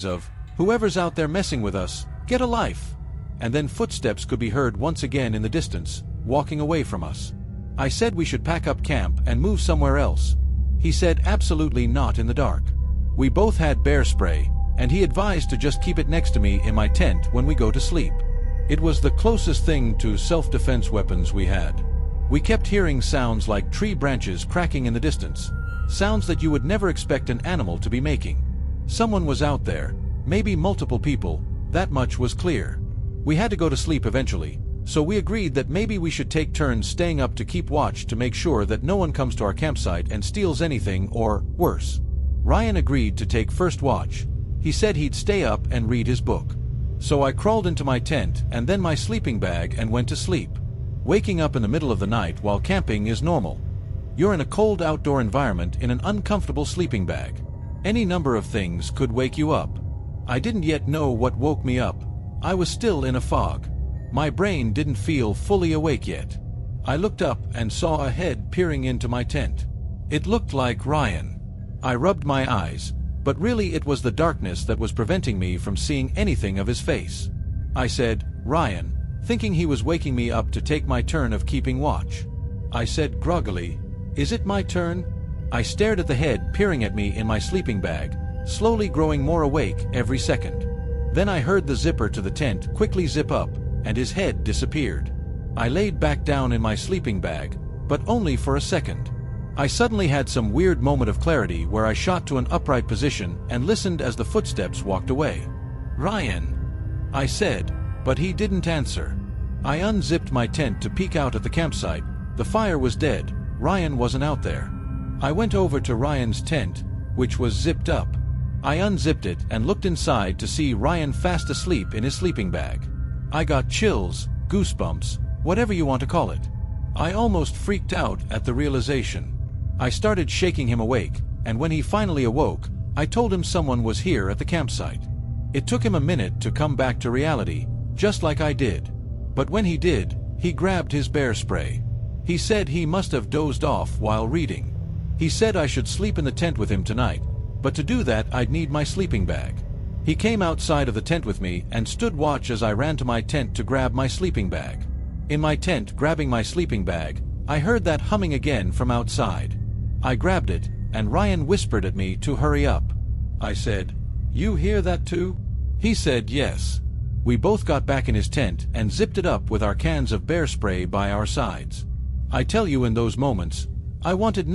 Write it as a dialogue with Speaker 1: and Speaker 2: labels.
Speaker 1: of, "Whoever's out there messing with us, get a life." And then footsteps could be heard once again in the distance, walking away from us. I said we should pack up camp and move somewhere else. He said absolutely not in the dark. We both had bear spray, and he advised to just keep it next to me in my tent when we go to sleep. It was the closest thing to self-defense weapons we had. We kept hearing sounds like tree branches cracking in the distance, sounds that you would never expect an animal to be making. Someone was out there, maybe multiple people, that much was clear. We had to go to sleep eventually, so we agreed that maybe we should take turns staying up to keep watch to make sure that no one comes to our campsite and steals anything or, worse. Ryan agreed to take first watch. He said he'd stay up and read his book. So I crawled into my tent and then my sleeping bag and went to sleep. Waking up in the middle of the night while camping is normal. You're in a cold outdoor environment in an uncomfortable sleeping bag. Any number of things could wake you up. I didn't yet know what woke me up. I was still in a fog. My brain didn't feel fully awake yet. I looked up and saw a head peering into my tent. It looked like Ryan. I rubbed my eyes, but really it was the darkness that was preventing me from seeing anything of his face. I said, "Ryan," thinking he was waking me up to take my turn of keeping watch. I said groggily, "Is it my turn?" I stared at the head peering at me in my sleeping bag, slowly growing more awake every second. Then I heard the zipper to the tent quickly zip up, and his head disappeared. I laid back down in my sleeping bag, but only for a second. I suddenly had some weird moment of clarity where I shot to an upright position and listened as the footsteps walked away. "Ryan," I said, but he didn't answer. I unzipped my tent to peek out at the campsite. The fire was dead. Ryan wasn't out there. I went over to Ryan's tent, which was zipped up. I unzipped it and looked inside to see Ryan fast asleep in his sleeping bag. I got chills, goosebumps, whatever you want to call it. I almost freaked out at the realization. I started shaking him awake, and when he finally awoke, I told him someone was here at the campsite. It took him a minute to come back to reality, just like I did. But when he did, he grabbed his bear spray. He said he must have dozed off while reading. He said I should sleep in the tent with him tonight, but to do that I'd need my sleeping bag. He came outside of the tent with me and stood watch as I ran to my tent to grab my sleeping bag. In my tent, grabbing my sleeping bag, I heard that humming again from outside. I grabbed it, and Ryan whispered at me to hurry up. I said, "You hear that too?" He said yes. We both got back in his tent and zipped it up with our cans of bear spray by our sides. I tell you, in those moments, I wanted